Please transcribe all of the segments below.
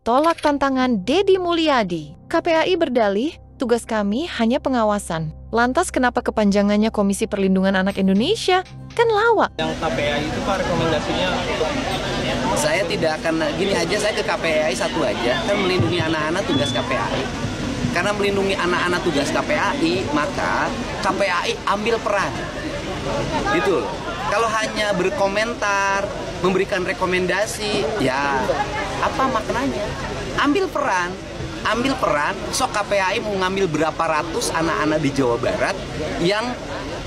tolak tantangan Deddy Mulyadi. KPAI berdalih, tugas kami hanya pengawasan. Lantas kenapa kepanjangannya Komisi Perlindungan Anak Indonesia? Kan lawak. Yang KPAI itu Pak rekomendasinya untuk... Saya tidak akan, gini aja saya ke KPAI satu aja, kan melindungi anak-anak tugas KPAI. Karena melindungi anak-anak tugas KPAI, maka KPAI ambil peran. Gitu loh. Kalau hanya berkomentar, memberikan rekomendasi, ya apa maknanya? Ambil peran, sok KPAI mau ngambil berapa ratus anak-anak di Jawa Barat yang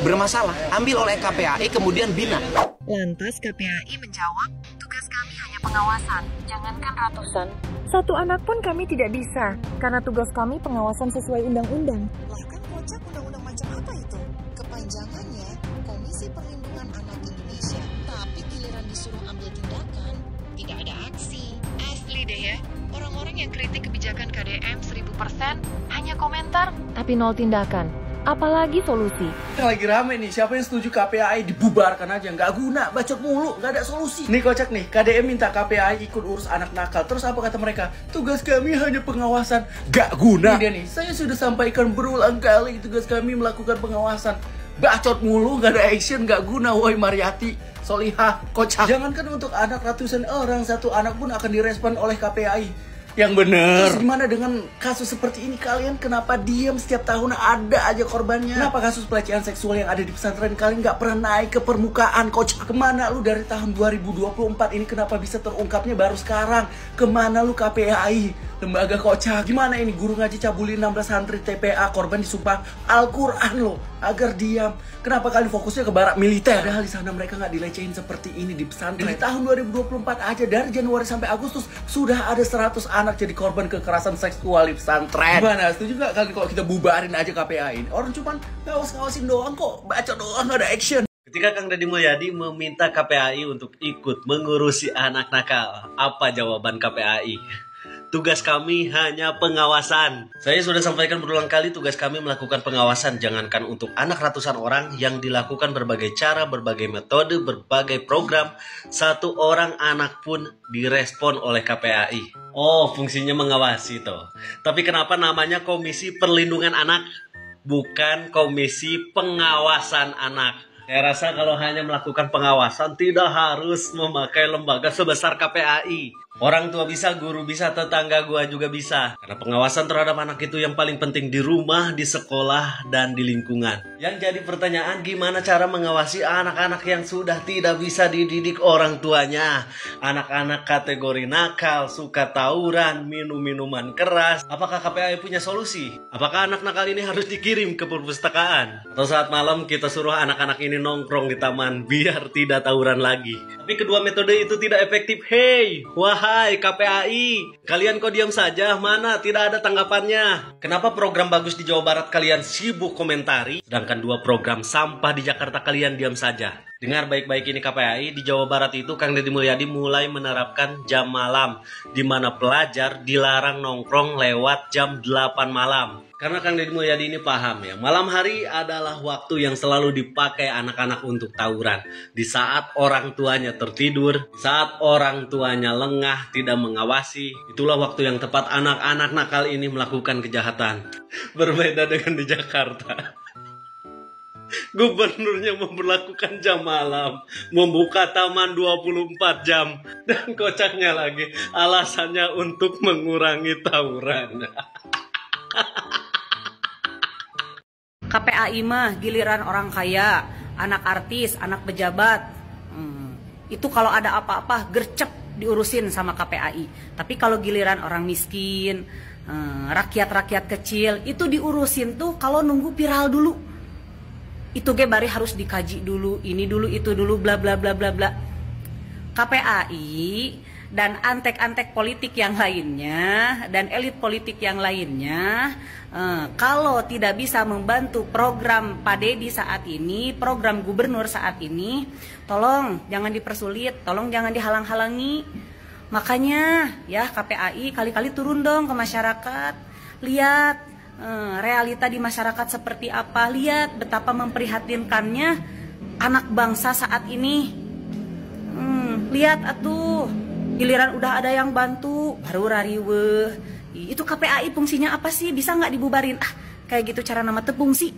bermasalah, ambil oleh KPAI kemudian bina. Lantas KPAI menjawab, tugas kami hanya pengawasan, jangankan ratusan. Satu anak pun kami tidak bisa, karena tugas kami pengawasan sesuai undang-undang. Lah kan kocak, undang-undang macam apa itu? Kepanjangannya Komisi Perlindungan Anak Indonesia, tapi giliran disuruh ambil tindakan, tidak ada aksi. Asli deh ya, orang-orang yang kritik kebijakan KDM 1000% hanya komentar, tapi nol tindakan. Apalagi solusi. Yang lagi rame nih, siapa yang setuju KPAI dibubarkan aja? Nggak guna, bacot mulu, nggak ada solusi. Nih kocak nih, KDM minta KPAI ikut urus anak nakal. Terus apa kata mereka? Tugas kami hanya pengawasan. Nggak guna. Ini dia nih, saya sudah sampaikan berulang kali tugas kami melakukan pengawasan. Bacot mulu, nggak ada action, nggak guna. Woi Mariati, Solihah, kocak. Jangankan untuk anak ratusan orang, satu anak pun akan direspon oleh KPAI. Yang bener. Terus gimana dengan kasus seperti ini? Kalian kenapa diam? Setiap tahun ada aja korbannya. Kenapa kasus pelecehan seksual yang ada di pesantren kalian nggak pernah naik ke permukaan? Kocak, kemana lu dari tahun 2024 ini? Kenapa bisa terungkapnya baru sekarang? Kemana lu KPAI? Lembaga kocak. Gimana ini guru ngaji cabulin 16 santri TPA, korban disumpah Al-Quran loh agar diam. Kenapa kalian fokusnya ke barak militer? Padahal di sana mereka nggak dilecehin seperti ini di pesantren. Di tahun 2024 aja dari Januari sampai Agustus sudah ada 100 anak jadi korban kekerasan seksual di pesantren. Gimana? Setuju nggak kalian kalau kita bubarin aja KPAI? Orang cuman ngawas-ngawasin doang kok, baca doang, nggak ada action. Ketika Kang Deddy Mulyadi meminta KPAI untuk ikut mengurusi anak nakal, apa jawaban KPAI? Tugas kami hanya pengawasan. Saya sudah sampaikan berulang kali tugas kami melakukan pengawasan. Jangankan untuk anak ratusan orang yang dilakukan berbagai cara, berbagai metode, berbagai program. Satu orang anak pun direspon oleh KPAI. Oh, fungsinya mengawasi toh. Tapi kenapa namanya Komisi Perlindungan Anak? Bukan Komisi Pengawasan Anak. Saya rasa kalau hanya melakukan pengawasan tidak harus memakai lembaga sebesar KPAI. Orang tua bisa, guru bisa, tetangga gua juga bisa. Karena pengawasan terhadap anak itu yang paling penting di rumah, di sekolah, dan di lingkungan. Yang jadi pertanyaan, gimana cara mengawasi anak-anak yang sudah tidak bisa dididik orang tuanya? Anak-anak kategori nakal, suka tawuran, minum minuman keras. Apakah KPAI punya solusi? Apakah anak nakal ini harus dikirim ke perpustakaan? Atau saat malam kita suruh anak-anak ini nongkrong di taman biar tidak tawuran lagi? Tapi kedua metode itu tidak efektif. Hey, wahai KPAI, kalian kok diam saja? Mana tidak ada tanggapannya? Kenapa program bagus di Jawa Barat kalian sibuk komentari, sedangkan dua program sampah di Jakarta kalian diam saja? Dengar baik-baik ini KPAI, di Jawa Barat itu Kang Deddy Mulyadi mulai menerapkan jam malam, di mana pelajar dilarang nongkrong lewat jam 8 malam. Karena Kang Deddy Mulyadi ini paham ya, malam hari adalah waktu yang selalu dipakai anak-anak untuk tawuran. Di saat orang tuanya tertidur, saat orang tuanya lengah, tidak mengawasi, itulah waktu yang tepat anak-anak nakal ini melakukan kejahatan. Berbeda dengan di Jakarta. Gubernurnya memperlakukan jam malam, membuka taman 24 jam, dan kocaknya lagi alasannya untuk mengurangi tawuran. KPAI mah giliran orang kaya, anak artis, anak pejabat. Itu kalau ada apa-apa gercep diurusin sama KPAI. Tapi kalau giliran orang miskin, rakyat-rakyat kecil, itu diurusin tuh kalau nunggu viral dulu. Itu ge bari harus dikaji dulu, ini dulu, itu dulu, bla bla bla bla bla. KPAI dan antek-antek politik yang lainnya dan elit politik yang lainnya, kalau tidak bisa membantu program Pak Deddy saat ini, program gubernur saat ini, tolong jangan dipersulit, tolong jangan dihalang-halangi. Makanya ya KPAI kali-kali turun dong ke masyarakat, lihat realita di masyarakat seperti apa, lihat betapa memprihatinkannya anak bangsa saat ini. Lihat atuh Giliran udah ada yang bantu, baru rariweh. Itu KPAI fungsinya apa sih? Bisa nggak dibubarin? Kayak gitu cara nama tepung sih.